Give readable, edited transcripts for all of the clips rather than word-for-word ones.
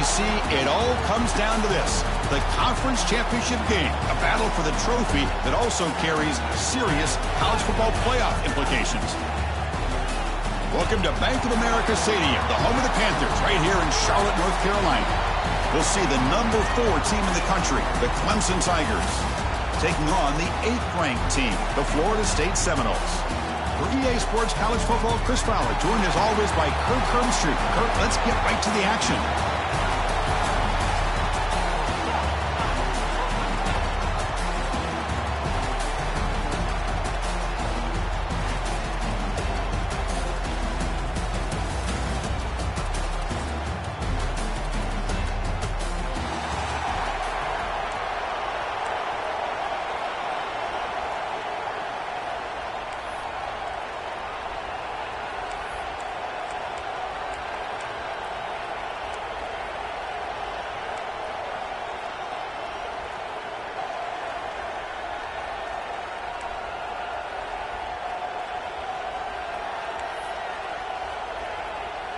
see, it all comes down to this. The conference championship game, a battle for the trophy that also carries serious college football playoff implications. Welcome to Bank of America Stadium, the home of the Panthers, right here in Charlotte, North Carolina. We'll see the number 4 team in the country, the Noles-Tigers, taking on the 8th-ranked team, the Florida State Seminoles. For EA Sports College Football, Chris Fowler, joined as always by Kirk Hermstreet. Kirk, let's get right to the action.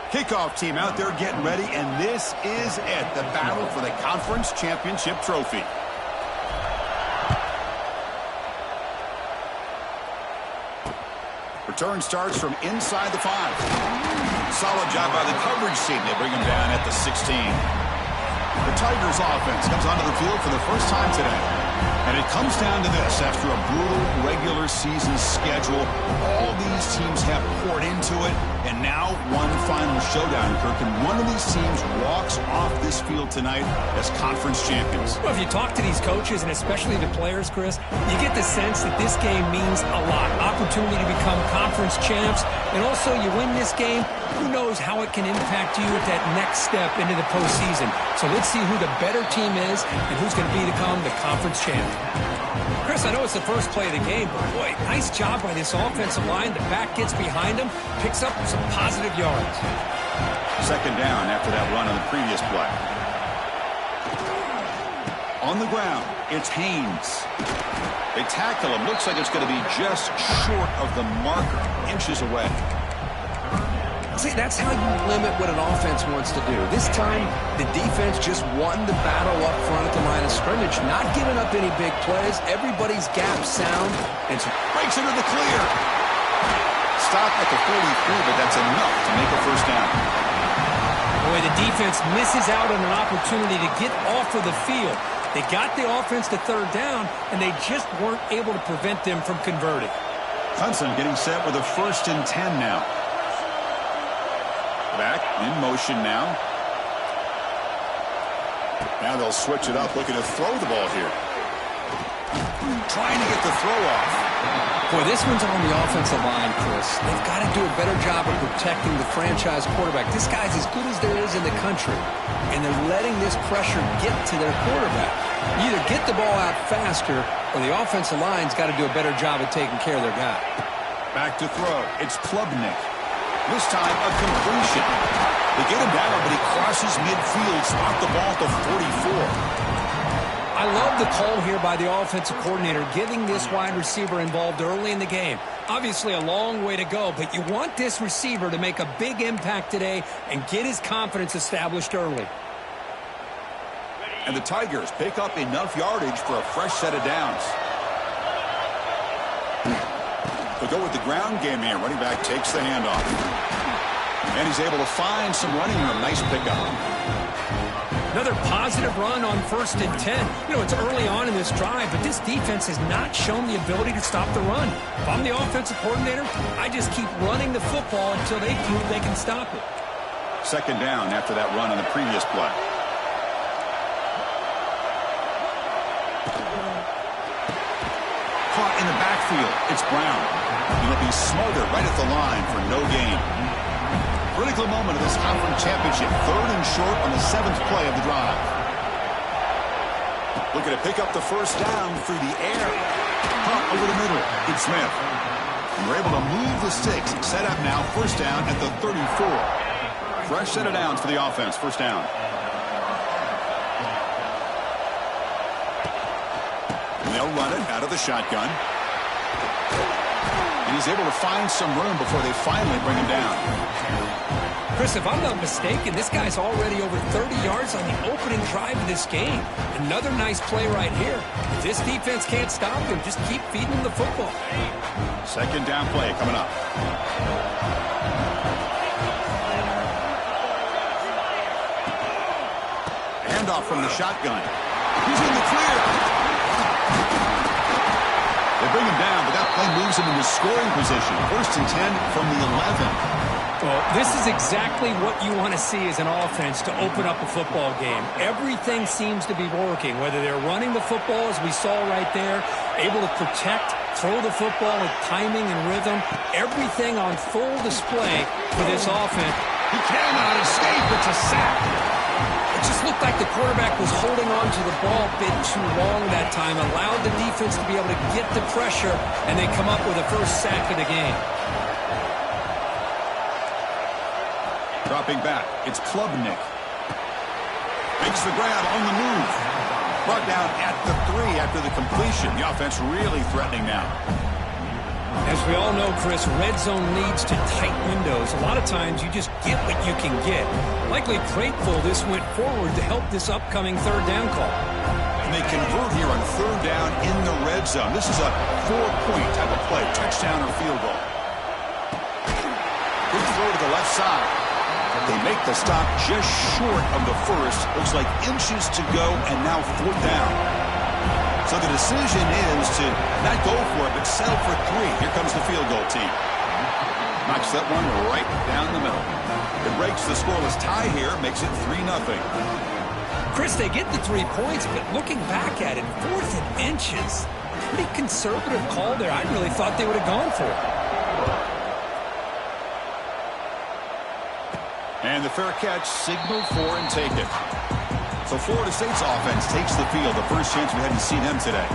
Kickoff team out there getting ready, and this is it, the battle for the conference championship trophy. Return starts from inside the 5. Solid job by the coverage team. They bring him down at the 16. The Tigers offense comes onto the field for the first time today. And it comes down to this. After a brutal regular season schedule, all these teams have poured into it, and now one final showdown, Kirk. And one of these teams walks off this field tonight as conference champions. Well, if you talk to these coaches, and especially the players, Chris, you get the sense that this game means a lot. Opportunity to become conference champs, and also you win this game, who knows how it can impact you at that next step into the postseason. So let's see who the better team is and who's going to become the conference champ. Chris, I know it's the first play of the game, but boy, nice job by this offensive line. The back gets behind him, picks up some positive yards. Second down after that run on the previous play. On the ground, it's Haynes. They tackle him. Looks like it's going to be just short of the marker, inches away. See, that's how you limit what an offense wants to do. This time, the defense just won the battle up front at the line of scrimmage, not giving up any big plays. Everybody's gap sound. And breaks into the clear. Stop at the 43, but that's enough to make a first down. Boy, the defense misses out on an opportunity to get off of the field. They got the offense to third down, and they just weren't able to prevent them from converting. Hudson getting set with a 1st and 10 now. Back in motion now. Now they'll switch it up, looking to throw the ball here. Trying to get the throw off. Boy, this one's on the offensive line, Chris. They've got to do a better job of protecting the franchise quarterback. This guy's as good as there is in the country, and they're letting this pressure get to their quarterback. You either get the ball out faster, or the offensive line's got to do a better job of taking care of their guy. Back to throw. It's Klubnik. This time, a completion. They get him down, but he crosses midfield, spot the ball to 44. I love the call here by the offensive coordinator, getting this wide receiver involved early in the game. Obviously, a long way to go, but you want this receiver to make a big impact today and get his confidence established early. And the Tigers pick up enough yardage for a fresh set of downs. They'll go with the ground game here. Running back takes the handoff. And he's able to find some running room. Nice pickup. Another positive run on 1st and 10. You know, it's early on in this drive, but this defense has not shown the ability to stop the run. If I'm the offensive coordinator, I just keep running the football until they prove they can stop it. Second down after that run on the previous play. Caught in the backfield. It's Brown. He'll be smothered right at the line for no gain. Critical moment of this conference championship. 3rd and short on the 7th play of the drive. Looking to pick up the first down through the air. Pump over the middle. It's Smith. And we're able to move the sticks. Set up now. First down at the 34. Fresh set of downs for the offense. First down. And they'll run it out of the shotgun. And he's able to find some room before they finally bring him down. Chris, if I'm not mistaken, this guy's already over 30 yards on the opening drive of this game. Another nice play right here. If this defense can't stop him, just keep feeding him the football. Second down play coming up. Handoff from the shotgun. He's in the clear. They bring him down, but that play moves him into scoring position. 1st and 10 from the 11. Well, this is exactly what you want to see as an offense to open up a football game. Everything seems to be working, whether they're running the football, as we saw right there, able to protect, throw the football with timing and rhythm. Everything on full display for this offense. He cannot escape. It's a sack. It just looked like the quarterback was holding on to the ball a bit too long that time, allowed the defense to be able to get the pressure, and they come up with a first sack of the game. Dropping back, it's Klubnik. Makes the grab on the move. Brought down at the 3 after the completion. The offense really threatening now. As we all know, Chris, red zone leads to tight windows. A lot of times you just get what you can get. Likely grateful this went forward to help this upcoming third down call. And they convert here on third down in the red zone. This is a 4-point type of play, touchdown or field goal. Good throw to the left side. They make the stop just short of the first. Looks like inches to go, and now 4th down. So the decision is to not go for it, but settle for 3. Here comes the field goal team. Knocks that one right down the middle. It breaks the scoreless tie here, makes it 3-0. Chris, they get the 3 points, but looking back at it, 4th and inches. Pretty conservative call there. I really thought they would have gone for it. And the fair catch, signal for and take it. So Florida State's offense takes the field. The first chance we hadn't seen them today.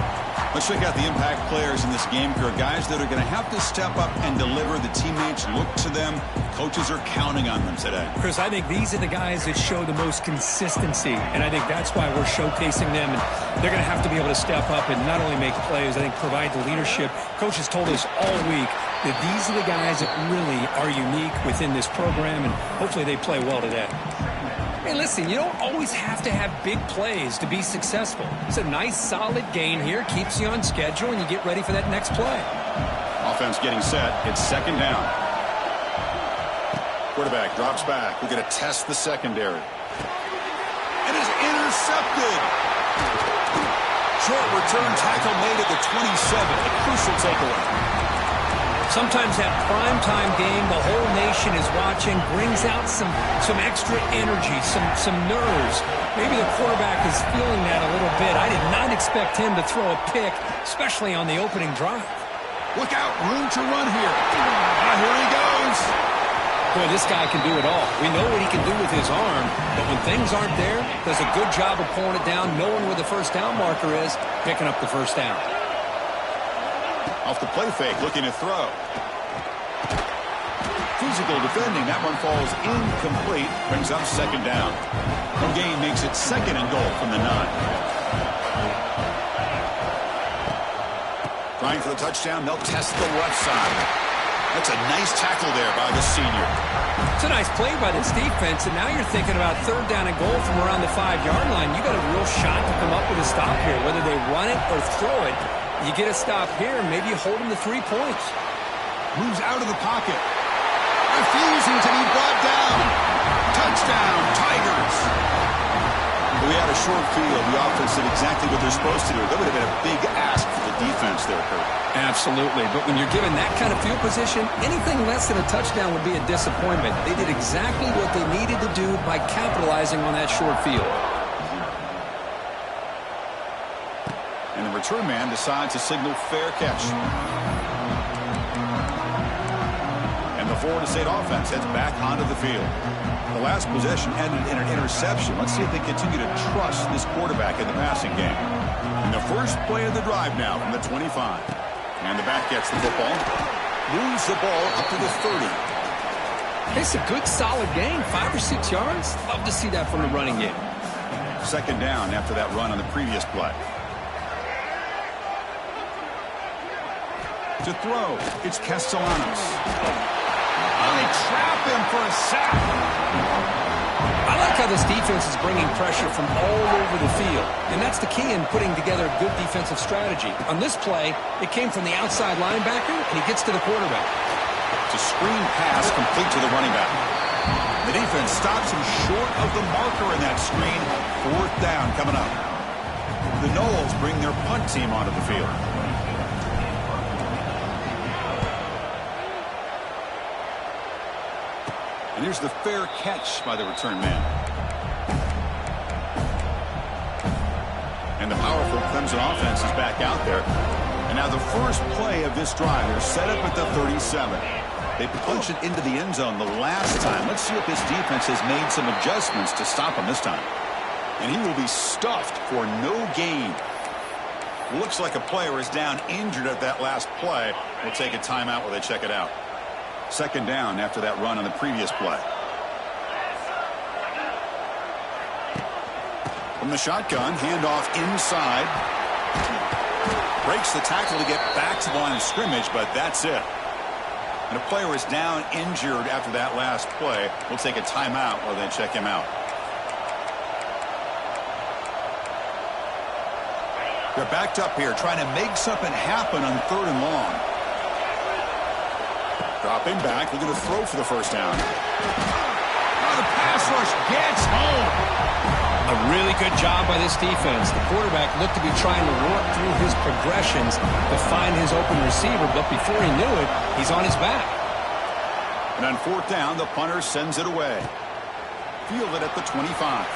Let's check out the impact players in this game. There are guys that are going to have to step up and deliver. The teammates look to them. Coaches are counting on them today. Chris, I think these are the guys that show the most consistency, and I think that's why we're showcasing them. And they're going to have to be able to step up and not only make plays, I think provide the leadership. Coaches told us all week that these are the guys that really are unique within this program, and hopefully they play well today. Hey, listen, you don't always have to have big plays to be successful. It's a nice, solid gain here, keeps you on schedule, and you get ready for that next play. Offense getting set. It's 2nd down. Quarterback drops back. We're going to test the secondary. It is intercepted. Short return tackle made at the 27. A crucial takeaway. Sometimes that primetime game, the whole nation is watching, brings out some extra energy, some nerves. Maybe the quarterback is feeling that a little bit. I did not expect him to throw a pick, especially on the opening drive. Look out, room to run here. Here he goes. Boy, this guy can do it all. We know what he can do with his arm, but when things aren't there, does a good job of pulling it down, knowing where the first down marker is, picking up the first down. Off the play fake, looking to throw. Physical defending. That one falls incomplete. Brings up 2nd down. No gain makes it 2nd and goal from the 9. Trying for the touchdown. They'll test the left side. That's a nice tackle there by the senior. It's a nice play by this defense, and now you're thinking about 3rd down and goal from around the 5-yard line. You got a real shot to come up with a stop here, whether they run it or throw it. You get a stop here, maybe you hold them to 3 points. Moves out of the pocket. Refusing to be brought down. Touchdown, Tigers. We had a short field. The offense did exactly what they're supposed to do. That would have been a big ask for the defense there, Kurt. Absolutely. But when you're given that kind of field position, anything less than a touchdown would be a disappointment. They did exactly what they needed to do by capitalizing on that short field. And the return man decides to signal fair catch. And the Florida State offense heads back onto the field. The last possession ended in an interception. Let's see if they continue to trust this quarterback in the passing game. And the first play of the drive now from the 25. And the back gets the football. Moves the ball up to the 30. It's a good, solid gain. 5 or 6 yards. Love to see that from the running game. 2nd down after that run on the previous play. To throw, it's Castellanos. Oh, they trap him for a sack. I like how this defense is bringing pressure from all over the field, and that's the key in putting together a good defensive strategy. On this play, it came from the outside linebacker, and he gets to the quarterback. It's a screen pass complete to the running back. The defense stops him short of the marker in that screen. 4th down coming up. The Noles bring their punt team onto the field. And here's the fair catch by the return man. And the powerful Clemson offense is back out there. And now the first play of this drive, they're set up at the 37. They punched it into the end zone the last time. Let's see if this defense has made some adjustments to stop him this time. And he will be stuffed for no gain. Looks like a player is down injured at that last play. We'll take a timeout while they check it out. 2nd down after that run on the previous play. From the shotgun, handoff inside. Breaks the tackle to get back to the line of scrimmage, but that's it. And a player is down injured after that last play. We'll take a timeout while they check him out. They're backed up here trying to make something happen on 3rd and long. Dropping back, looking to throw for the first down. Oh, the pass rush gets home. A really good job by this defense. The quarterback looked to be trying to work through his progressions to find his open receiver, but before he knew it, he's on his back. And on 4th down, the punter sends it away. Fielded at the 25.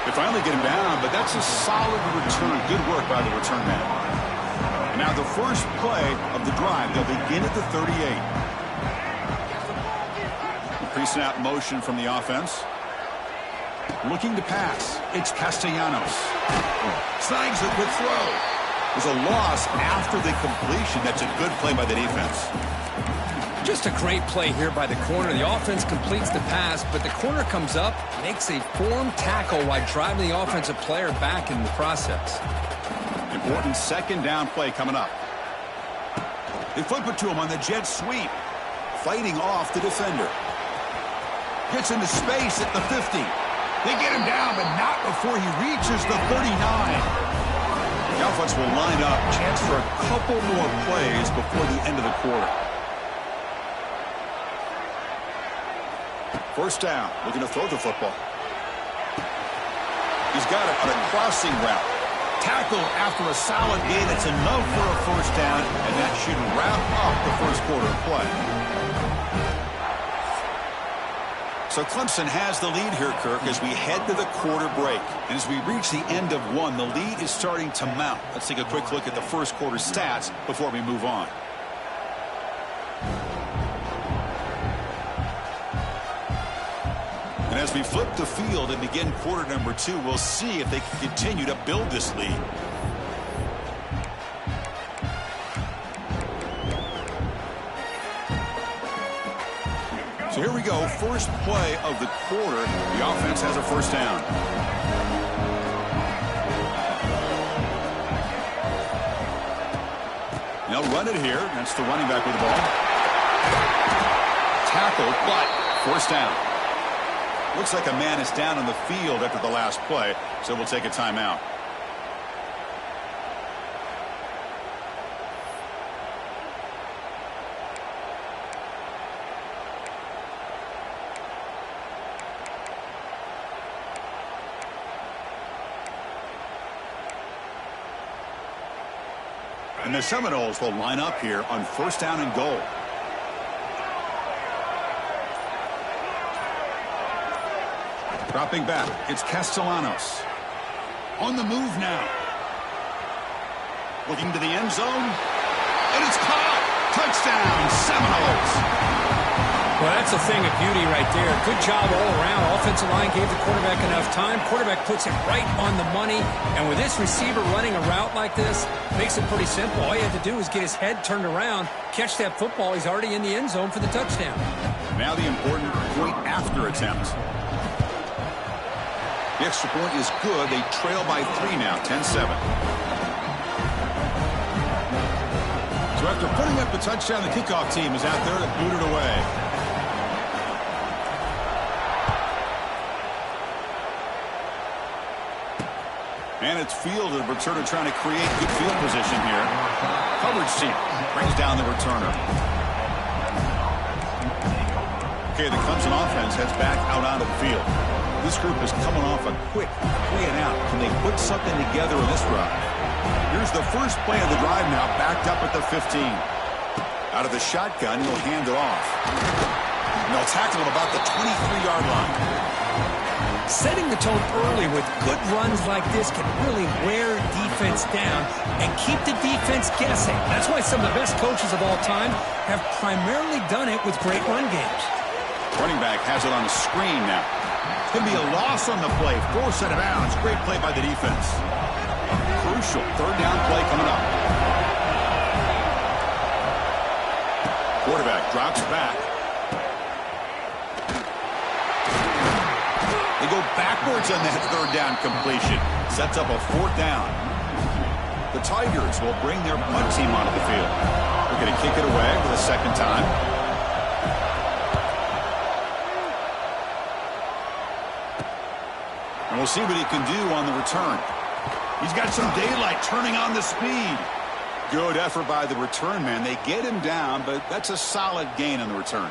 They finally get him down, but that's a solid return. Good work by the return man. And now the first play of the drive. They'll begin at the 38. Pre-snap motion from the offense. Looking to pass. It's Castellanos. Snags the quick throw. There's a loss after the completion. That's a good play by the defense. Just a great play here by the corner. The offense completes the pass, but the corner comes up, makes a form tackle while driving the offensive player back in the process. Important 2nd down play coming up. They flip it to him on the jet sweep. Fighting off the defender. Gets into space at the 50. They get him down, but not before he reaches the 39. The offense will line up. Chance for a couple more plays before the end of the quarter. 1st down, looking to throw the football. He's got it on a crossing route. Tackle after a solid gain. It's enough for a 1st down, and that should wrap up the first quarter of play. So Clemson has the lead here, Kirk, as we head to the quarter break. And as we reach the end of one, the lead is starting to mount. Let's take a quick look at the first quarter stats before we move on. And as we flip the field and begin quarter number 2, we'll see if they can continue to build this lead. So here we go. First play of the quarter. The offense has a 1st down. They'll run it here. That's the running back with the ball. Tackle, but 1st down. Looks like a man is down on the field after the last play, so we'll take a timeout. And the Seminoles will line up here on 1st down and goal. Dropping back, it's Castellanos. On the move now. Looking to the end zone. And it's caught. Touchdown, Seminoles. Well, that's a thing of beauty right there. Good job all around. Offensive line gave the quarterback enough time. Quarterback puts it right on the money. And with this receiver running a route like this, makes it pretty simple. All you have to do is get his head turned around, catch that football. He's already in the end zone for the touchdown. Now the important point after attempt. The extra point is good. They trail by 3 now, 10-7. So after putting up the touchdown, the kickoff team is out there to boot it away. And it's fielded. Returner trying to create good field position here. Coverage team brings down the returner. Okay, the Clemson offense heads back out onto the field. This group is coming off a quick 3 and out. Can they put something together in this drive? Here's the first play of the drive now, backed up at the 15. Out of the shotgun, he'll hand it off. And they'll tackle him about the 23-yard line. Setting the tone early with good runs like this can really wear defense down and keep the defense guessing. That's why some of the best coaches of all time have primarily done it with great run games. Running back has it on the screen now. It's going to be a loss on the play. Force out of bounds. Great play by the defense. Crucial third down play coming up. Quarterback drops back. They go backwards on that third down completion. Sets up a 4th down. The Tigers will bring their punt team onto the field. They're going to kick it away for the second time. And we'll see what he can do on the return. He's got some daylight, turning on the speed. Good effort by the return man. They get him down, but that's a solid gain on the return.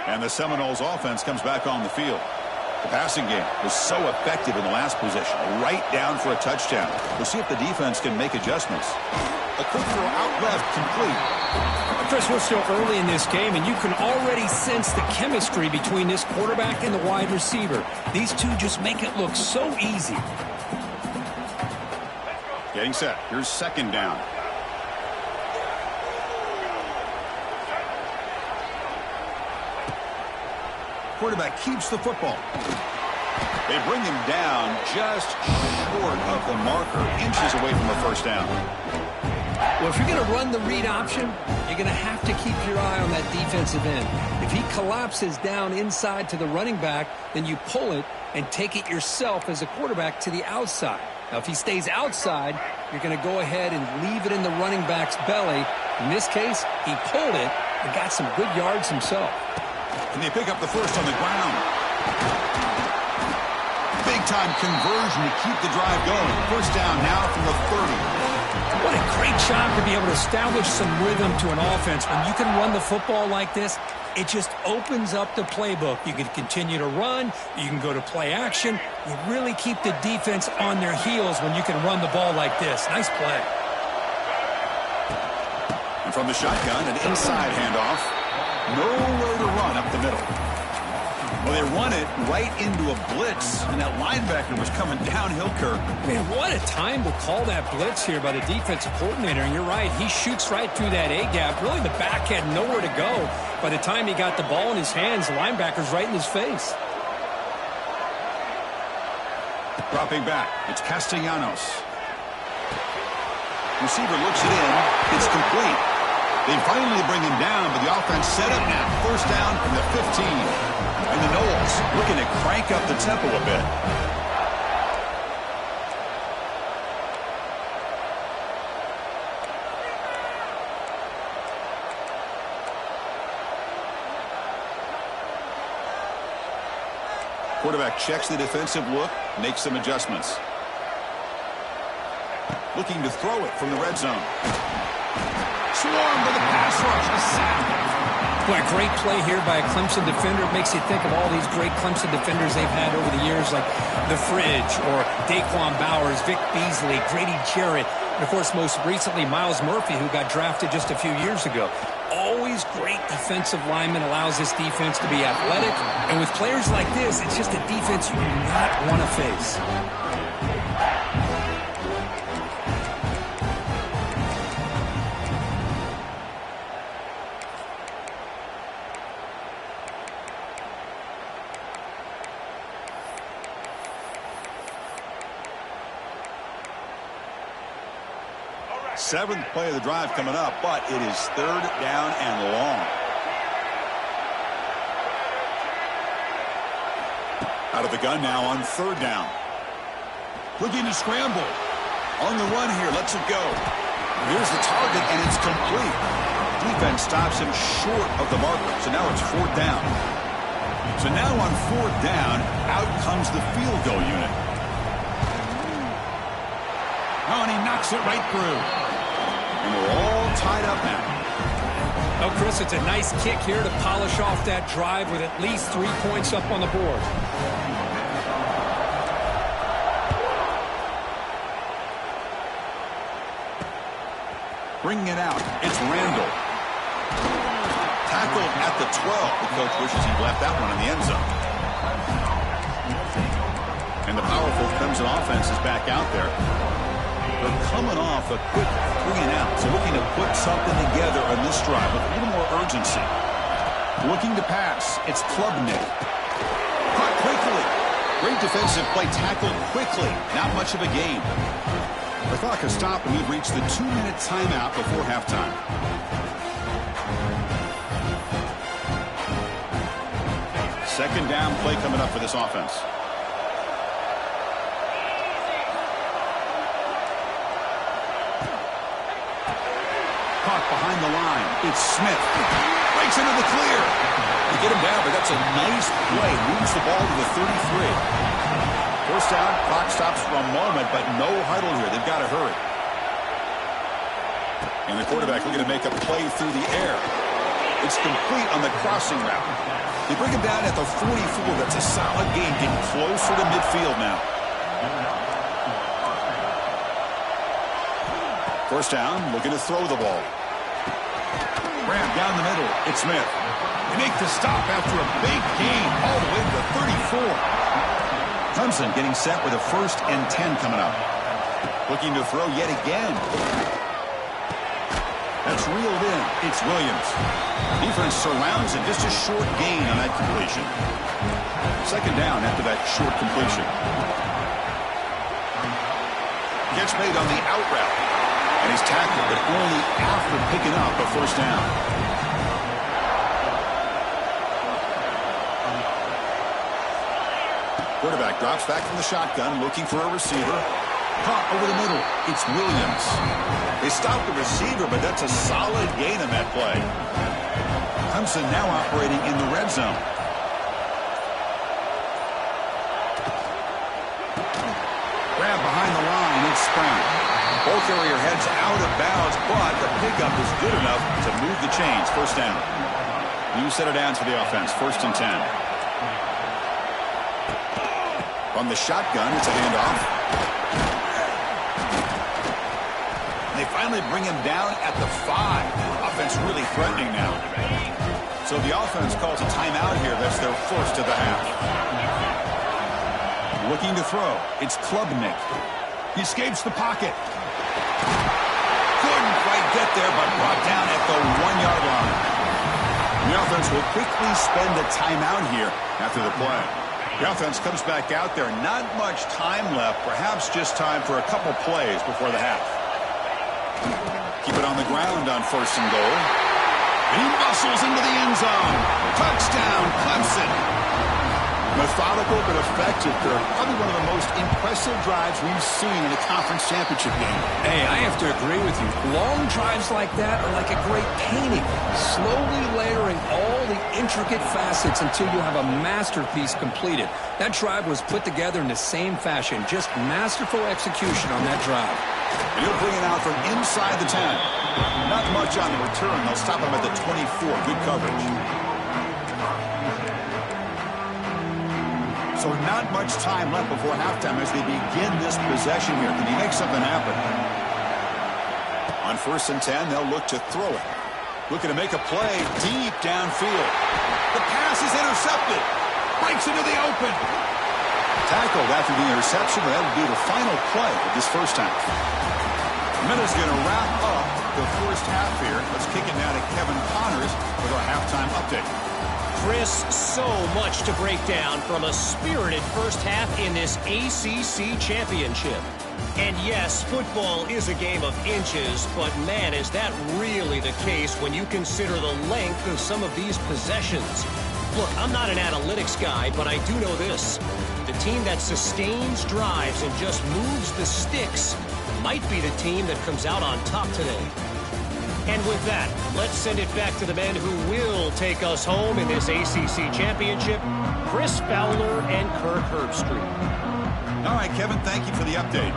And the Seminoles offense comes back on the field. The passing game was so effective in the last possession, right down for a touchdown. We'll see if the defense can make adjustments. A quick throw out left, complete. Chris, we're still early in this game, and you can already sense the chemistry between this quarterback and the wide receiver. These two just make it look so easy. Getting set. Here's second down. Quarterback keeps the football. They bring him down just short of the marker, inches away from the first down. Well, if you're going to run the read option, you're going to have to keep your eye on that defensive end. If he collapses down inside to the running back, then you pull it and take it yourself as a quarterback to the outside. Now, if he stays outside, you're going to go ahead and leave it in the running back's belly. In this case, he pulled it and got some good yards himself. And they pick up the first on the ground. Big-time conversion to keep the drive going. First down now from the 30. What a great job to be able to establish some rhythm to an offense. When you can run the football like this, it just opens up the playbook. You can continue to run. You can go to play action. You really keep the defense on their heels when you can run the ball like this. Nice play. And from the shotgun, an inside handoff. Nowhere to run up the middle. Well, they run it right into a blitz, and that linebacker was coming downhill, Kirk. Man, what a time to call that blitz here by the defensive coordinator. And you're right, he shoots right through that A-gap. Really, the back had nowhere to go. By the time he got the ball in his hands, the linebacker's right in his face. Dropping back, it's Castellanos. Receiver looks it in. It's complete. They finally bring him down, but the offense set up now. First down from the 15. And the Noles looking to crank up the tempo a bit. Quarterback checks the defensive look, makes some adjustments. Looking to throw it from the red zone. Swarmed by the pass rush. A sack. Boy, a great play here by a Clemson defender. It makes you think of all these great Clemson defenders they've had over the years, like The Fridge or Daquan Bowers, Vic Beasley, Grady Jarrett, and, of course, most recently, Miles Murphy, who got drafted just a few years ago. Always great defensive lineman, allows this defense to be athletic. And with players like this, it's just a defense you do not want to face. Seventh play of the drive coming up, but it is third down and long. Out of the gun now on third down. Looking to scramble. On the run here, lets it go. Here's the target, and it's complete. Defense stops him short of the marker, so now it's fourth down. So now on fourth down, out comes the field goal unit. Oh, and he knocks it right through. And we're all tied up now. Oh, Chris, it's a nice kick here to polish off that drive with at least 3 points up on the board. Bringing it out, it's Randall. Tackled at the 12. The coach wishes he'd left that one in the end zone. And the powerful Clemson offense is back out there. They're coming off a quick 3-and-out, so looking to put something together on this drive with a little more urgency. Looking to pass, it's Klubnik. Caught quickly. Great defensive play, tackled quickly. Not much of a gain. The clock has stopped, and we've reached the 2-minute timeout before halftime. Second down play coming up for this offense. Caught behind the line. It's Smith. Breaks into the clear. They get him down, but that's a nice play. Moves the ball to the 33. First down, clock stops for a moment, but no huddle here. They've got to hurry. And the quarterback looking to make a play through the air. It's complete on the crossing route. They bring him down at the 44. That's a solid gain, getting closer to midfield now. First down, looking to throw the ball. Grab down the middle. It's Smith. They make the stop after a big gain all the way to the 34. Clemson getting set with a 1st and 10 coming up. Looking to throw yet again. That's reeled in. It's Williams. Defense surrounds it. Just a short gain on that completion. Second down after that short completion. Gets made on the out route. And he's tackled, but only after picking up a first down. Quarterback drops back from the shotgun, looking for a receiver. Caught over the middle. It's Williams. They stop the receiver, but that's a solid gain on that play. Clemson now operating in the red zone. Grab behind the line. It's Brown. Ball carrier heads out of bounds, but the pickup is good enough to move the chains. First down. New set of downs for the offense. 1st and 10. From the shotgun, it's a handoff. They finally bring him down at the 5. Offense really threatening now. So the offense calls a timeout here. That's their first of the half. Looking to throw. It's Klubnik. He escapes the pocket. Couldn't quite get there, but brought down at the 1-yard line. The offense will quickly spend a timeout here after the play. The offense comes back out there. Not much time left. Perhaps just time for a couple plays before the half. Keep it on the ground on 1st and goal. And he muscles into the end zone. Touchdown, Clemson. Methodical but effective, Kirk. Probably one of the most impressive drives we've seen in a conference championship game. Hey, I have to agree with you. Long drives like that are like a great painting. Slowly layering all the intricate facets until you have a masterpiece completed. That drive was put together in the same fashion. Just masterful execution on that drive. And he'll bring it out from inside the 10. Not much on the return. They'll stop him at the 24. Good coverage. So not much time left before halftime as they begin this possession here. Can he make something happen? On 1st and 10, they'll look to throw it. Looking to make a play deep downfield. The pass is intercepted. Breaks into the open. Tackled after the interception. That will be the final play of this first half. Minute's going to wrap up the first half here. Let's kick it now to Kevin Connors with our halftime update. Chris, so much to break down from a spirited first half in this ACC championship. And yes, football is a game of inches, but man, is that really the case when you consider the length of some of these possessions. Look, I'm not an analytics guy, but I do know this. The team that sustains drives and just moves the sticks might be the team that comes out on top today. And with that, let's send it back to the men who will take us home in this ACC championship, Chris Fowler and Kirk Herbstreit. All right, Kevin, thank you for the update.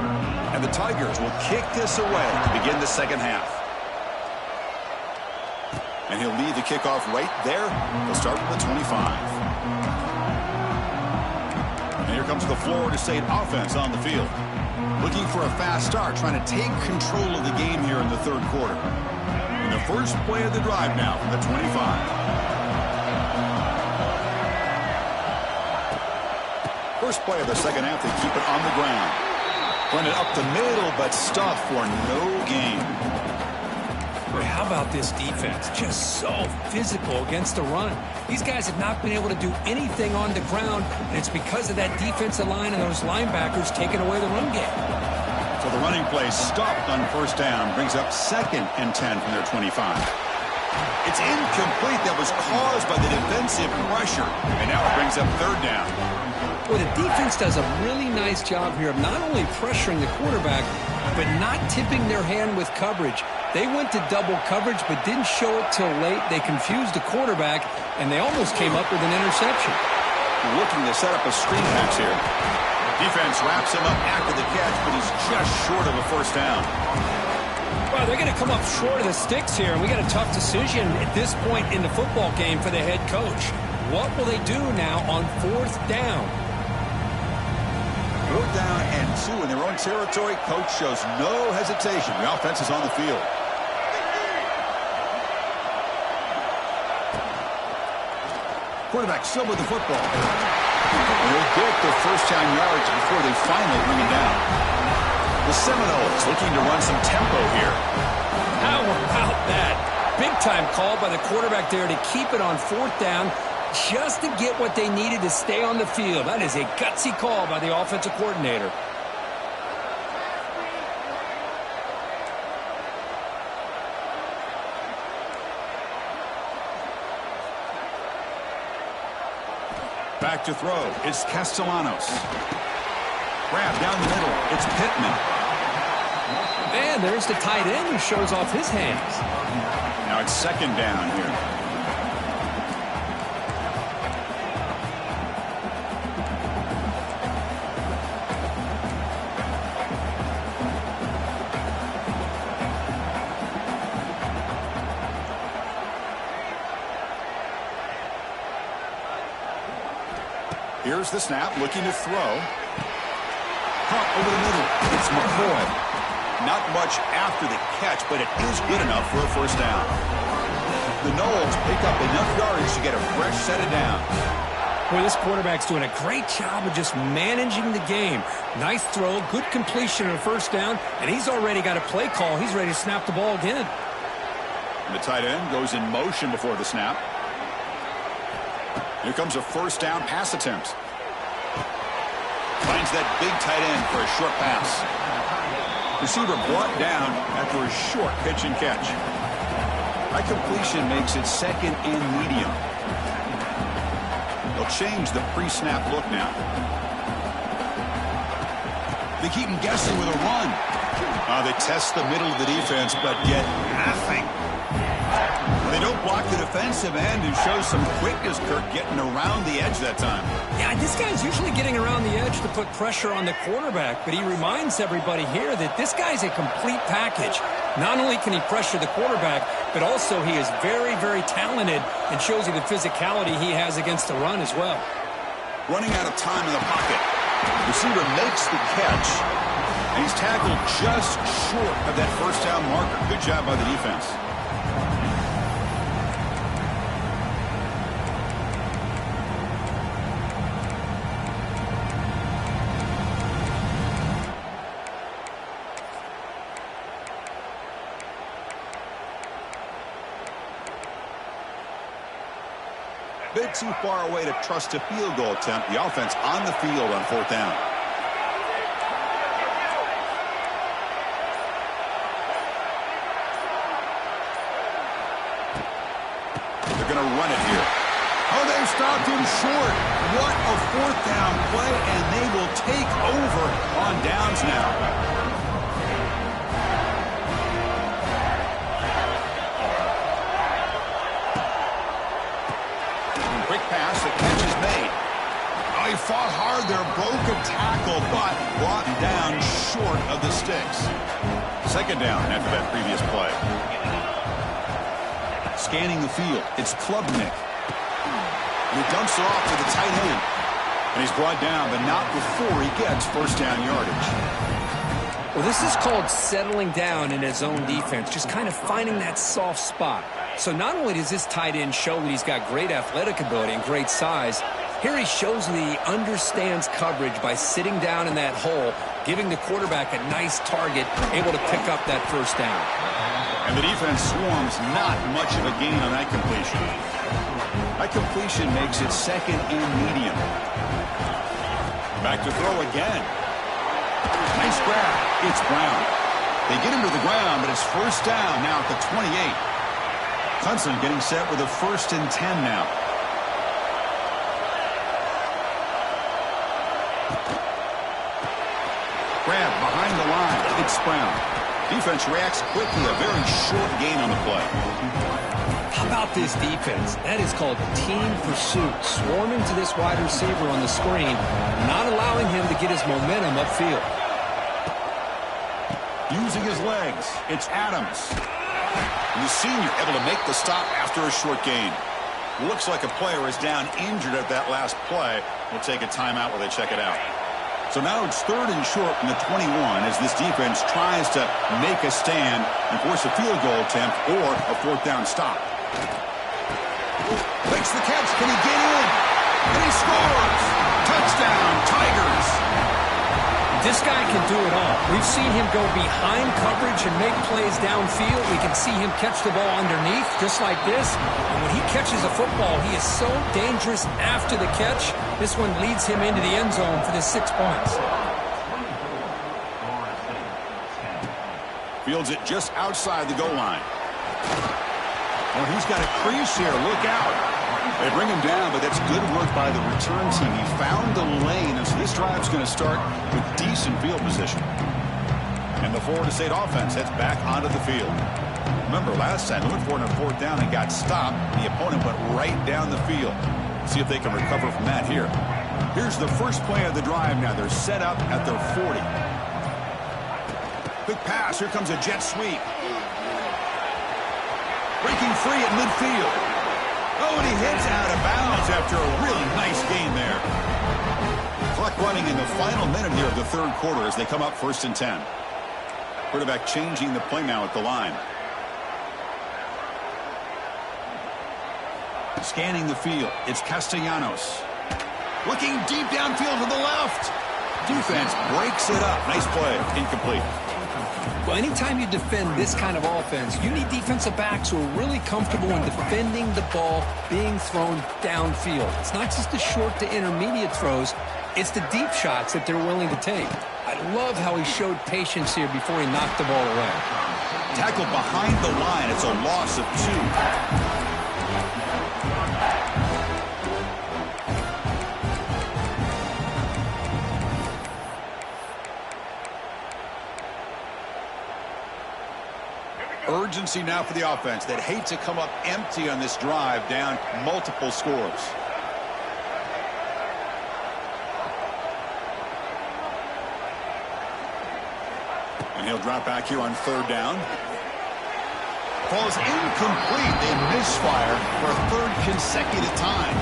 And the Tigers will kick this away to begin the second half. And he'll lead the kickoff right there. He'll start from the 25. And here comes the Florida State offense on the field. Looking for a fast start, trying to take control of the game here in the third quarter. And the first play of the drive now from the 25. First play of the second half, they keep it on the ground. Run it up the middle, but stuffed for no gain. How about this defense? Just so physical against the run. These guys have not been able to do anything on the ground, and it's because of that defensive line and those linebackers taking away the run game. So the running play stopped on first down, brings up 2nd and 10 from their 25. It's incomplete. That was caused by the defensive pressure, and now it brings up 3rd down. Well, the defense does a really nice job here of not only pressuring the quarterback, but not tipping their hand with coverage. They went to double coverage, but didn't show it till late. They confused the quarterback, and they almost came up with an interception. Looking to set up a screen pass here. Defense wraps him up after the catch, but he's just short of a first down. Well, they're going to come up short of the sticks here, and we got a tough decision at this point in the football game for the head coach. What will they do now on 4th down? 4th down and 2 in their own territory. Coach shows no hesitation. The offense is on the field. Quarterback still with the football. They'll get the first down yards before they finally bring it down. The Seminoles looking to run some tempo here. How about that? Big time call by the quarterback there to keep it on 4th down, just to get what they needed to stay on the field. That is a gutsy call by the offensive coordinator. Back to throw. It's Castellanos. Grab down the middle. It's Pittman. And there's the tight end who shows off his hands. Now it's 2nd down here. Here's the snap, looking to throw. Caught over the middle. It's McCoy. Not much after the catch, but it is good enough for a first down. The Noles pick up enough yardage to get a fresh set of downs. Boy, this quarterback's doing a great job of just managing the game. Nice throw, good completion on a first down, and he's already got a play call. He's ready to snap the ball again. The tight end goes in motion before the snap. Here comes a first down pass attempt. Finds that big tight end for a short pass. Receiver brought down after a short pitch and catch. That completion makes it 2nd and medium. They'll change the pre-snap look now. They keep him guessing with a run. They test the middle of the defense, but get nothing. They don't block the defensive end, who shows some quickness, Kirk, getting around the edge that time. Yeah, this guy's usually getting around the edge to put pressure on the quarterback, but he reminds everybody here that this guy's a complete package. Not only can he pressure the quarterback, but also he is very, very talented and shows you the physicality he has against the run as well. Running out of time in the pocket. Receiver makes the catch, and he's tackled just short of that first down marker. Good job by the defense. Bit too far away to trust a field goal attempt. The offense on the field on 4th down. They're going to run it here. Oh, they stopped him short. What a fourth down play, and they will take over on downs now. Quick pass, the catch is made. Oh, he fought hard there, broke a tackle, but brought down short of the sticks. Second down after that previous play. Scanning the field, it's Klubnik. He dumps it off to the tight end. And he's brought down, but not before he gets first down yardage. Well, this is called settling down in his own defense, just kind of finding that soft spot. So not only does this tight end show that he's got great athletic ability and great size, here he shows that he understands coverage by sitting down in that hole, giving the quarterback a nice target, able to pick up that first down. And the defense swarms, not much of a gain on that completion. That completion makes it second and medium. Back to throw again. Nice grab. It's Brown. They get him to the ground, but it's first down now at the 28. Clemson getting set with a 1st and 10 now. Grab behind the line. It's Brown. Defense reacts quickly. A very short gain on the play. How about this defense? That is called team pursuit. Swarming to this wide receiver on the screen, not allowing him to get his momentum upfield. Using his legs, it's Adams. And the senior able to make the stop after a short gain. Looks like a player is down injured at that last play. We'll take a timeout while they check it out. So now it's 3rd and short from the 21 as this defense tries to make a stand and force a field goal attempt or a 4th down stop. Makes the catch. Can he get in? And he scores! Touchdown, Tigers! This guy can do it all. We've seen him go behind coverage and make plays downfield. We can see him catch the ball underneath, just like this. And when he catches a football, he is so dangerous after the catch. This one leads him into the end zone for the 6 points. Fields it just outside the goal line. Well, he's got a crease here. Look out. They bring him down, but that's good work by the return team. He found the lane, and so this drive's going to start with decent field position. And the Florida State offense heads back onto the field. Remember, last time they went for it on 4th down and got stopped. The opponent went right down the field. See if they can recover from that here. Here's the first play of the drive now. They're set up at their 40. Quick pass. Here comes a jet sweep. Breaking free at midfield. Oh, and he hits out of bounds after a really nice gain there. Clock running in the final minute here of the 3rd quarter as they come up 1st and 10. Quarterback changing the play now at the line. Scanning the field. It's Castellanos. Looking deep downfield to the left. Defense breaks it up. Nice play. Incomplete. Well, anytime you defend this kind of offense, you need defensive backs who are really comfortable in defending the ball being thrown downfield. It's not just the short to intermediate throws, it's the deep shots that they're willing to take. I love how he showed patience here before he knocked the ball away. Tackled behind the line. It's a loss of 2. Urgency now for the offense. They'd hate to come up empty on this drive, down multiple scores. And he'll drop back here on 3rd down. Falls incomplete. They misfire for a 3rd consecutive time.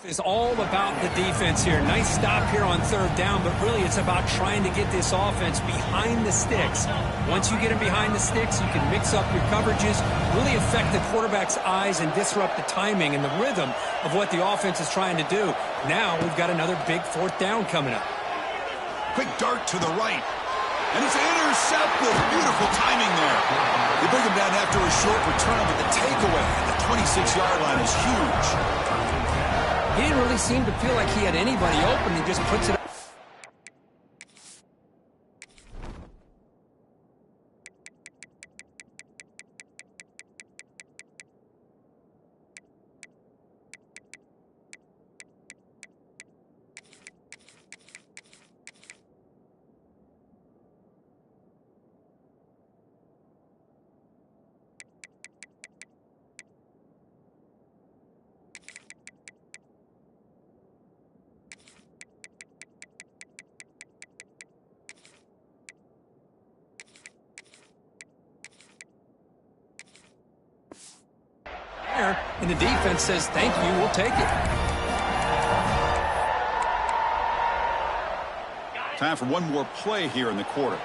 Is all about the defense here. Nice stop here on 3rd down, but really it's about trying to get this offense behind the sticks. Once you get them behind the sticks, you can mix up your coverages, really affect the quarterback's eyes and disrupt the timing and the rhythm of what the offense is trying to do. Now we've got another big 4th down coming up. Quick dart to the right. And it's intercepted. Beautiful timing there. They bring him down after a short return, but the takeaway at the 26-yard line is huge. He didn't really seem to feel like he had anybody open. He just puts it up. and the defense says, thank you, we'll take it. Time for one more play here in the quarter.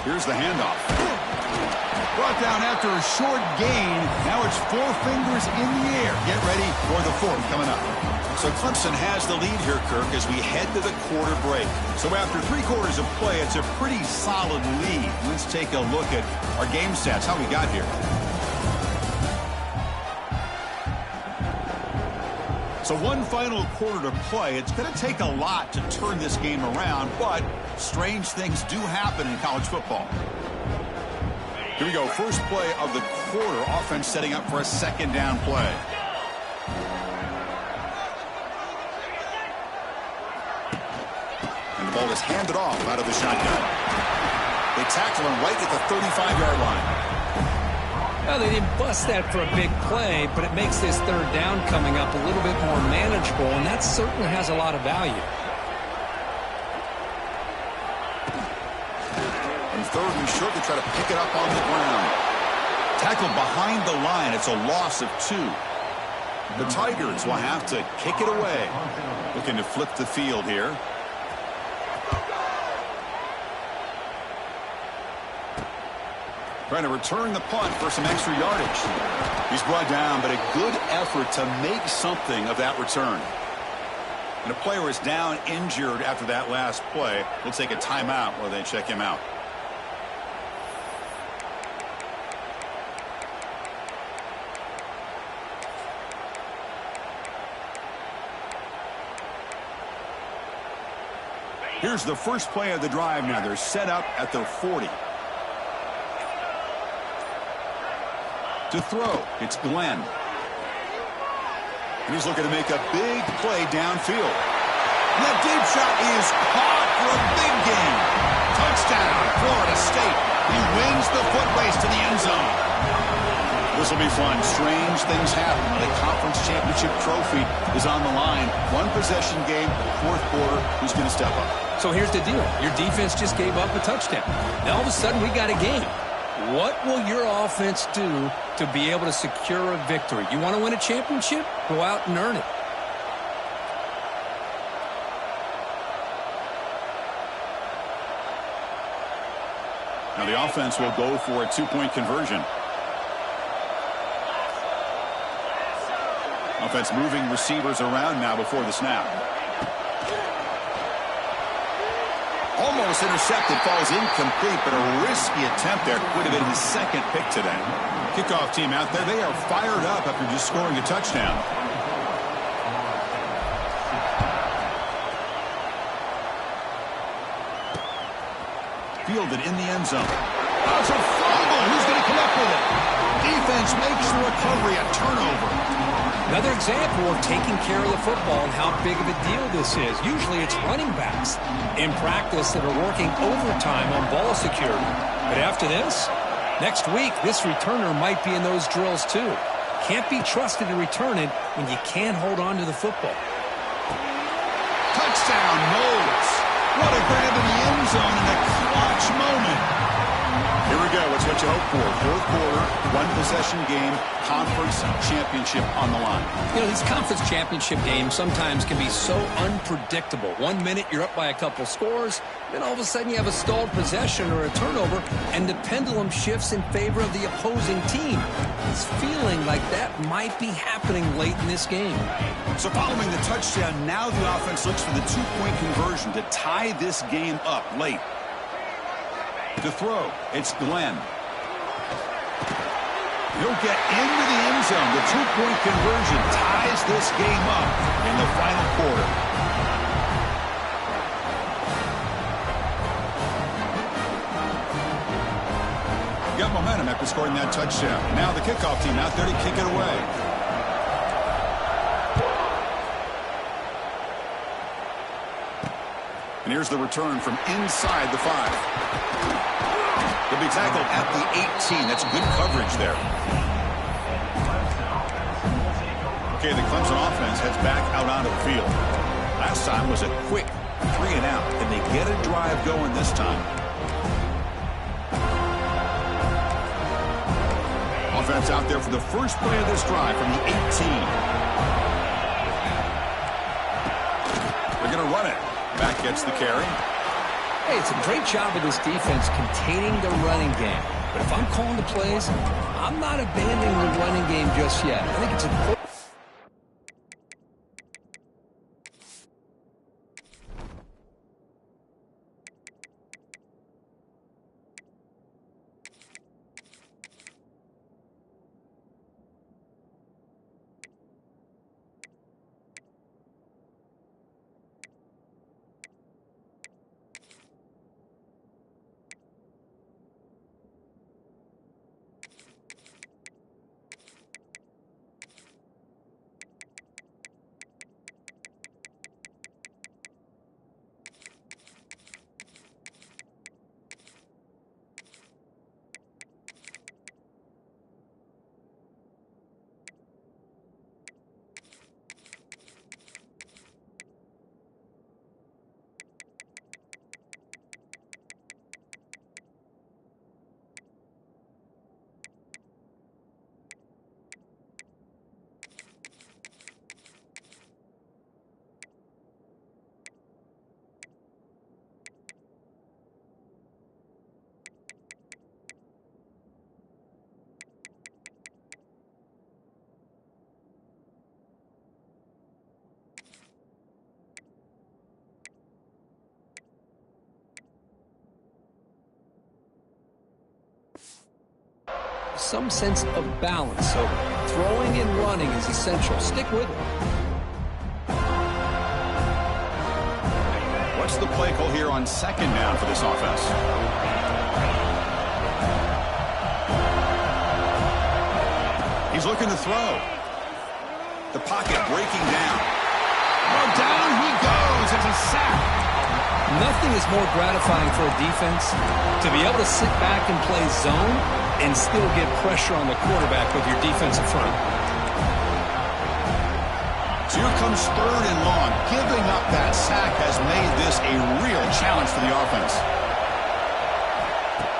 Here's the handoff. Brought down after a short gain. Now it's 4 fingers in the air. Get ready for the 4th coming up. So Clemson has the lead here, Kirk, as we head to the quarter break. So after 3 quarters of play, it's a pretty solid lead. Let's take a look at our game stats, how we got here. So one final quarter to play. It's going to take a lot to turn this game around, but strange things do happen in college football. Here we go. First play of the quarter. Offense setting up for a 2nd down play. And the ball is handed off out of the shotgun. They tackle him right at the 35-yard line. Well, they didn't bust that for a big play, but it makes this 3rd down coming up a little bit more manageable, and that certainly has a lot of value. And 3rd and short, they try to pick it up on the ground. Tackled behind the line. It's a loss of 2. The Tigers will have to kick it away. Looking to flip the field here. Trying to return the punt for some extra yardage. He's brought down, but a good effort to make something of that return. And a player is down injured after that last play. We'll take a timeout while they check him out. Here's the first play of the drive now. They're set up at their 40. To throw, it's Glenn. And he's looking to make a big play downfield. And that deep shot is caught for a big gain. Touchdown, Florida State. He wins the foot race to the end zone. This will be fun. Strange things happen when the conference championship trophy is on the line. 1-possession game, 4th quarter. Who's going to step up? So here's the deal. Your defense just gave up a touchdown. Now all of a sudden we got a game. What will your offense do to be able to secure a victory? You want to win a championship? Go out and earn it. Now the offense will go for a 2-point conversion. Offense moving receivers around now before the snap. Almost intercepted, falls incomplete, but a risky attempt there. Would have been his 2nd pick today. Kickoff team out there. They are fired up after just scoring a touchdown. Fielded in the end zone. Oh, it's a fumble. Who's going to come up with it? Defense makes the recovery, a turnover. Another example of taking care of the football and how big of a deal this is. Usually it's running backs in practice that are working overtime on ball security. But after this, next week, this returner might be in those drills too. Can't be trusted to return it when you can't hold on to the football. Touchdown, Noles. What a grab in the end zone in a clutch moment. Here we go. It's what you hope for. 4th quarter, 1-possession game, conference championship on the line. You know, these conference championship games sometimes can be so unpredictable. 1 minute you're up by a couple scores, then all of a sudden you have a stalled possession or a turnover, and the pendulum shifts in favor of the opposing team. It's feeling like that might be happening late in this game. So following the touchdown, now the offense looks for the 2-point conversion to tie this game up late. To throw, it's Glenn. He'll get into the end zone. The 2-point conversion ties this game up in the final quarter. Got momentum after scoring that touchdown. Now the kickoff team out there to kick it away. And here's the return from inside the 5. He'll be tackled at the 18. That's good coverage there. Okay, the Clemson offense heads back out onto the field. Last time was a quick 3-and-out. Can they get a drive going this time? offense out there for the first play of this drive from the 18. They're going to run it. Back gets the carry. Hey, it's a great job of this defense containing the running game. But if I'm calling the plays, I'm not abandoning the running game just yet. I think it's important. Some sense of balance, so throwing and running is essential. Stick with it. What's the play call here on second down for this offense? He's looking to throw. The pocket breaking down. Oh, down he goes. It's a sack. Nothing is more gratifying for a defense to be able to sit back and play zone and still get pressure on the quarterback with your defensive front. So here comes third and long. Giving up that sack has made this a real challenge for the offense.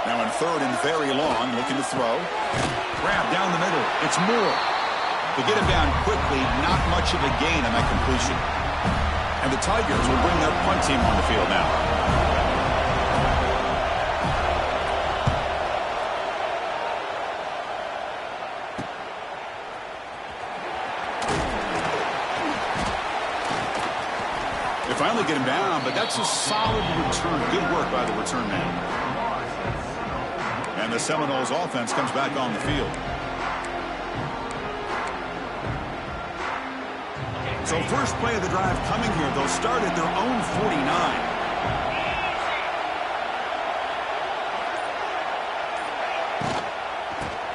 Now in third and very long, looking to throw. Grab down the middle. It's Moore. To get him down quickly, not much of a gain on that completion. And the Tigers will bring their punt team on the field now. They finally get him down, but that's a solid return. Good work by the return man. And the Seminoles offense comes back on the field. So first play of the drive coming here. They'll start at their own 49.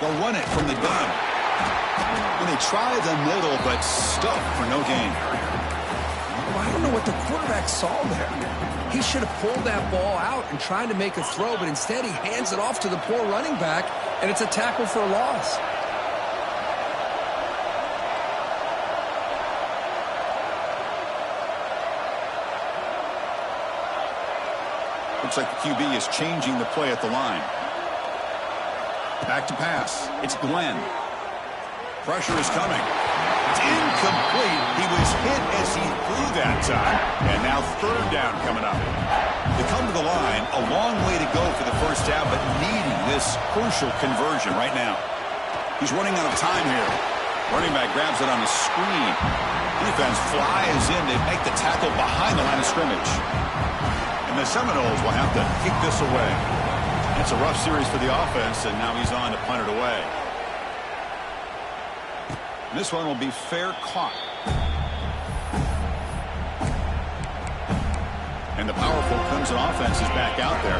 They'll run it from the gun. And they try the middle, but stuffed for no gain. I don't know what the quarterback saw there. He should have pulled that ball out and tried to make a throw, but instead he hands it off to the poor running back, and it's a tackle for a loss. Looks like the QB is changing the play at the line. Back to pass. It's Glenn. Pressure is coming. It's incomplete. He was hit as he threw that time. And now third down coming up. They come to the line. A long way to go for the first down, but needing this crucial conversion right now. He's running out of time here. Running back grabs it on the screen. Defense flies in to make the tackle behind the line of scrimmage. And the Seminoles will have to kick this away. It's a rough series for the offense, and now he's on to punt it away. And this one will be fair caught. And the powerful Clemson offense is back out there.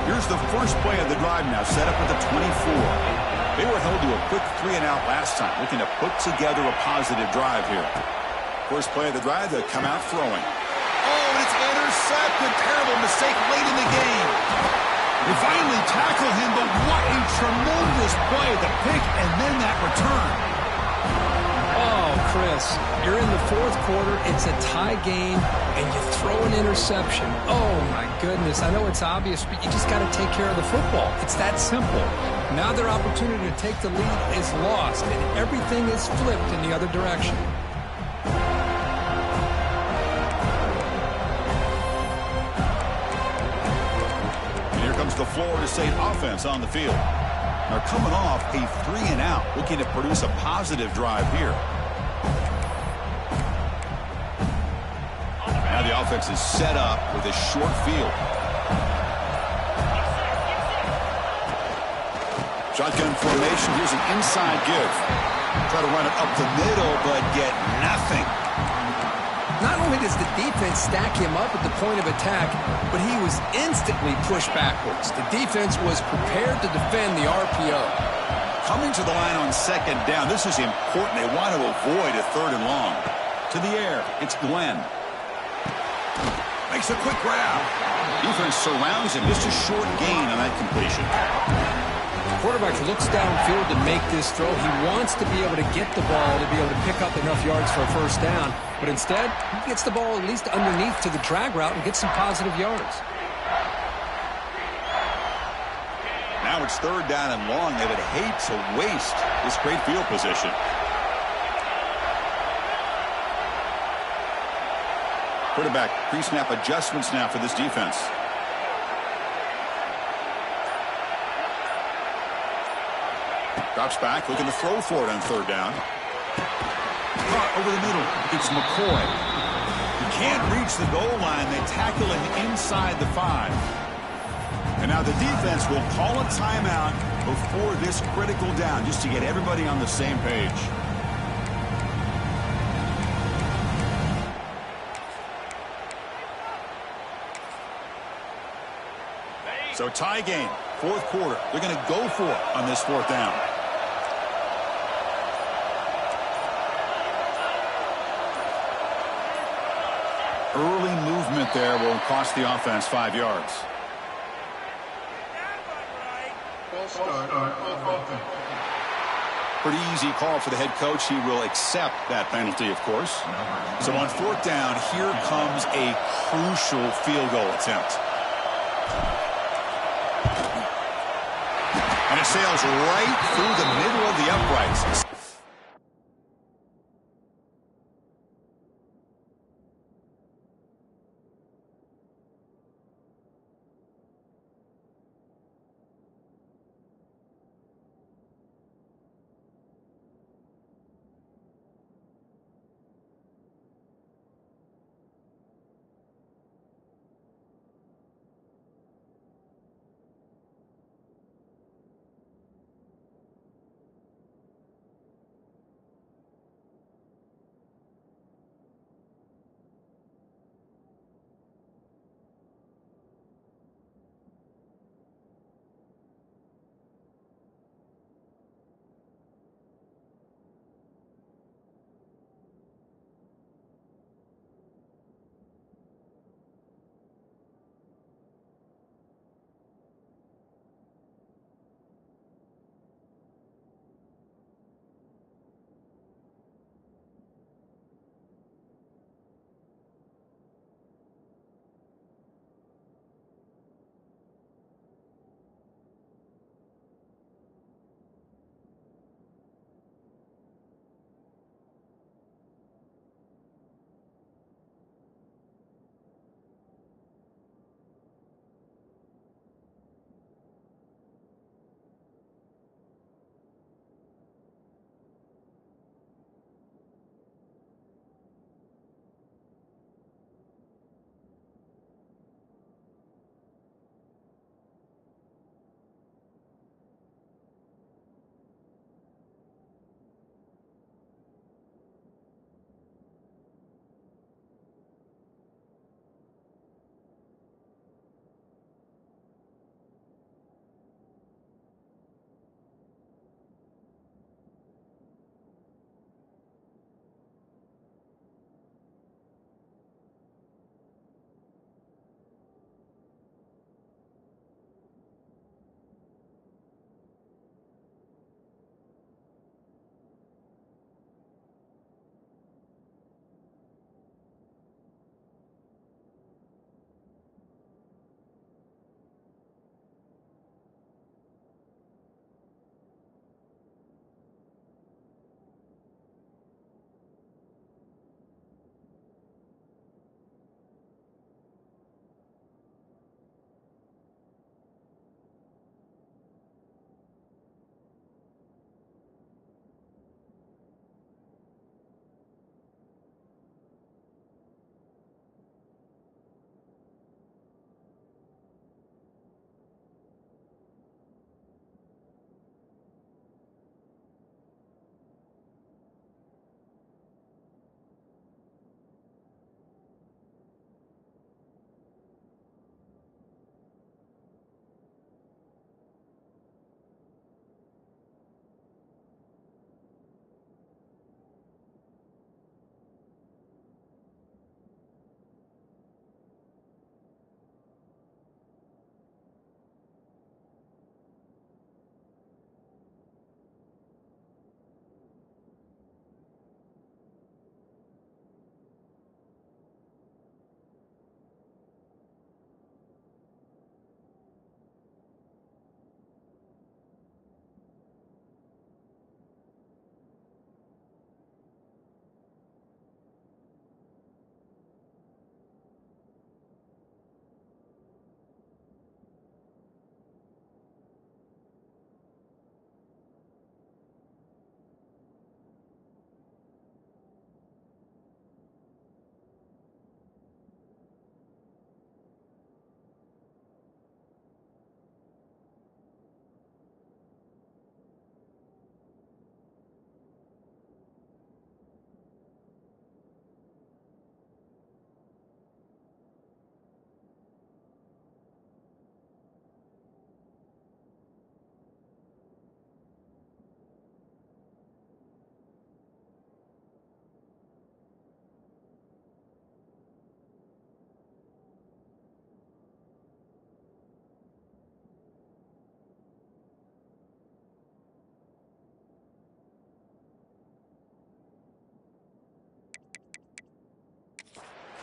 Here's the first play of the drive now, set up at the 24. They were held to a quick 3-and-out last time, looking to put together a positive drive here. First play of the drive, they come out throwing. Oh, and it's intercepted. Terrible mistake late in the game. They finally tackle him, but what a tremendous play. The pick and then that return. Oh, Chris, you're in the fourth quarter, it's a tie game, and you throw an interception. Oh, my goodness. I know it's obvious, but you just got to take care of the football. It's that simple. Now their opportunity to take the lead is lost, and everything is flipped in the other direction. And here comes the Florida State offense on the field. They're coming off a 3-and-out, looking to produce a positive drive here. Now the offense is set up with a short field. Shotgun formation. Here's an inside give. Try to run it up the middle, but get nothing. Not only does the defense stack him up at the point of attack, but he was instantly pushed backwards. The defense was prepared to defend the RPO. Coming to the line on second down. This is important. They want to avoid a 3rd and long. To the air. It's Glenn. Makes a quick grab. Defense surrounds him. Just a short gain on that completion. Quarterback looks downfield to make this throw. He wants to be able to get the ball to be able to pick up enough yards for a first down. But instead, he gets the ball at least underneath to the drag route and gets some positive yards. Now it's 3rd down and long. They would hate to waste this great field position. Quarterback pre-snap adjustments now for this defense. Drops back, looking to throw for it on 3rd down. Caught over the middle. It's McCoy. He can't reach the goal line. They tackle him inside the 5. And now the defense will call a timeout before this critical down, just to get everybody on the same page. So tie game, 4th quarter. They're going to go for it on this 4th down. Early movement there will cost the offense 5 yards. Pretty easy call for the head coach. He will accept that penalty, of course. So on 4th down, here comes a crucial field goal attempt. And it sails right through the middle of the uprights.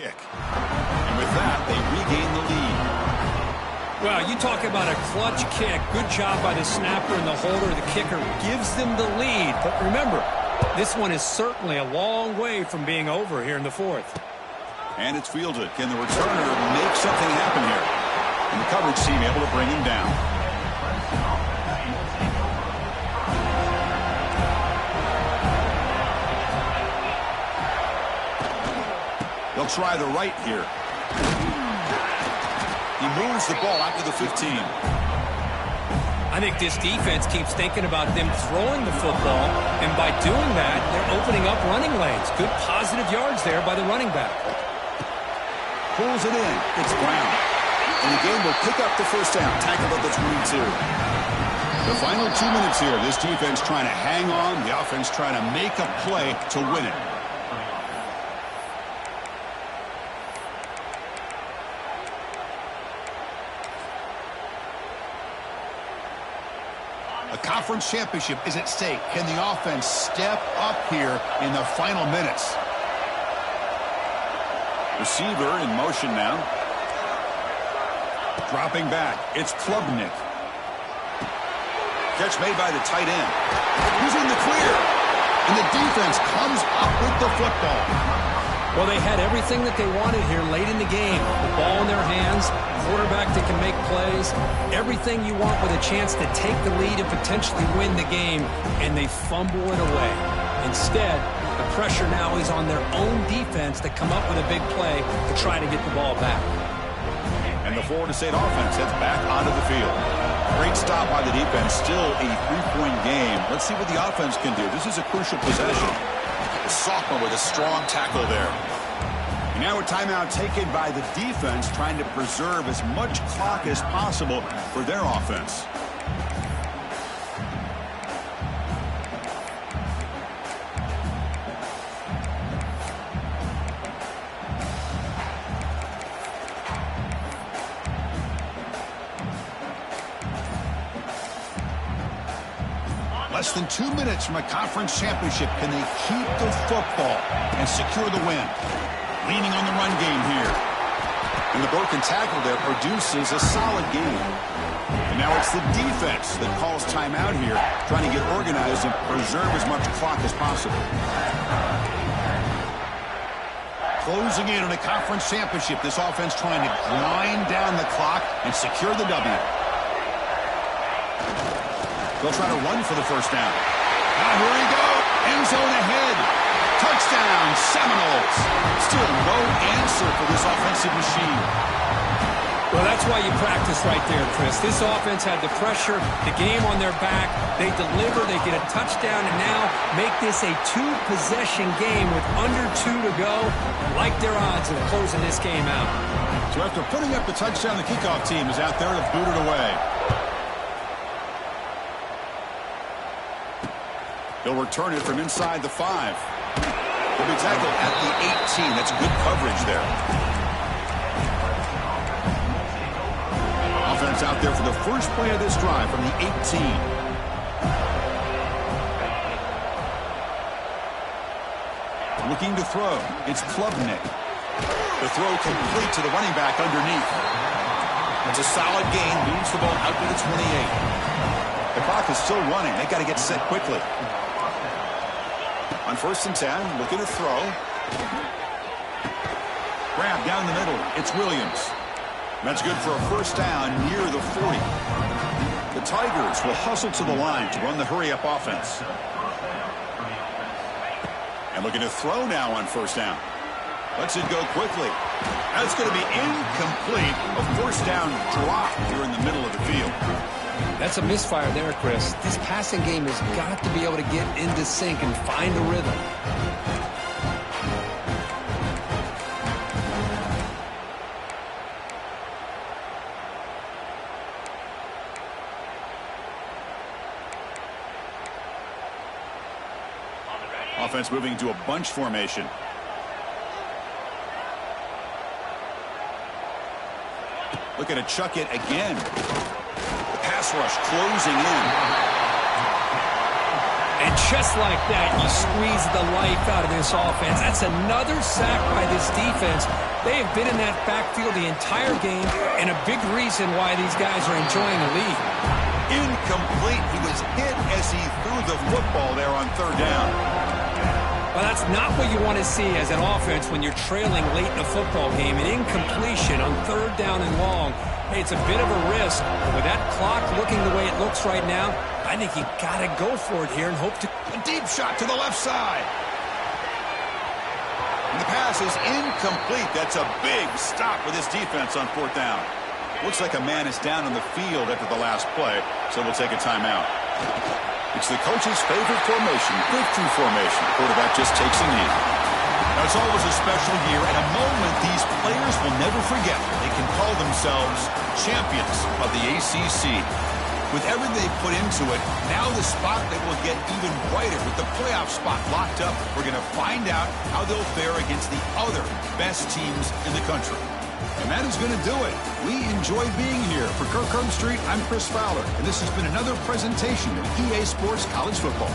kick. And with that, they regain the lead. Well, you talk about a clutch kick. Good job by the snapper and the holder. The kicker gives them the lead. But remember, this one is certainly a long way from being over here in the fourth. And it's fielded. Can the returner make something happen here? And the coverage team able to bring him down. They'll try the right here. He moves the ball out to the 15. I think this defense keeps thinking about them throwing the football, and by doing that, they're opening up running lanes. Good positive yards there by the running back. Pulls it in. It's Brown. And the game will pick up the first down. Tackled at the 22. The final 2 minutes here. This defense trying to hang on. The offense trying to make a play to win it. A conference championship is at stake. Can the offense step up here in the final minutes? Receiver in motion now. Dropping back. It's Klubnik. Catch made by the tight end. He's in the clear. And the defense comes up with the football. Well, they had everything that they wanted here late in the game. The ball in their hands, quarterback that can make plays, everything you want with a chance to take the lead and potentially win the game, and they fumble it away. Instead, the pressure now is on their own defense to come up with a big play to try to get the ball back. And the Florida State offense heads back onto the field. Great stop by the defense. Still a 3-point game. Let's see what the offense can do. This is a crucial possession. The sophomore with a strong tackle there. And now a timeout taken by the defense, trying to preserve as much clock as possible for their offense. Less than 2 minutes from a conference championship. Can they keep the football and secure the win? Leaning on the run game here. And the broken tackle there produces a solid game. And now it's the defense that calls timeout here, trying to get organized and preserve as much clock as possible. Closing in on a conference championship, this offense trying to grind down the clock and secure the W. They'll try to run for the first down. Now here we go. End zone ahead. Touchdown, Seminoles. Still no answer for this offensive machine. Well, that's why you practice right there, Chris. This offense had the pressure, the game on their back. They deliver, they get a touchdown, and now make this a two-possession game with under 2 to go. Like their odds of closing this game out. So after putting up the touchdown, the kickoff team is out there to boot it away. He'll return it from inside the 5. He'll be tackled at the 18. That's good coverage there. Offense out there for the first play of this drive from the 18. Looking to throw. It's Klubnik. The throw complete to the running back underneath. It's a solid gain. Moves the ball out to the 28. The clock is still running. They got to get set quickly. On 1st and 10, looking to throw. Grab down the middle. It's Williams. That's good for a first down near the 40. The Tigers will hustle to the line to run the hurry-up offense. And looking to throw now on 1st down. Lets it go quickly. That's going to be incomplete. A first down drop here in the middle of the field. That's a misfire there, Chris. This passing game has got to be able to get into sync and find a rhythm. Offense moving to a bunch formation. Looking to chuck it again. Pass rush closing in. And just like that, you squeeze the life out of this offense. That's another sack by this defense. They have been in that backfield the entire game, and a big reason why these guys are enjoying the lead. Incomplete. He was hit as he threw the football there on third down. Well, that's not what you want to see as an offense when you're trailing late in a football game. An incompletion on third down and long. Hey, it's a bit of a risk. But with that clock looking the way it looks right now, I think you got to go for it here and hope to... A deep shot to the left side. And the pass is incomplete. That's a big stop with this defense on fourth down. Looks like a man is down on the field after the last play, so we'll take a timeout. It's the coach's favorite formation, victory formation. Quarterback just takes a knee. Now, it's always a special year and a moment these players will never forget. They can call themselves champions of the ACC. With everything they put into it, now the spotlight will get even brighter. With the playoff spot locked up, we're going to find out how they'll fare against the other best teams in the country. And that is going to do it. We enjoy being here. For Kirk Street, I'm Chris Fowler, and this has been another presentation of EA Sports College Football.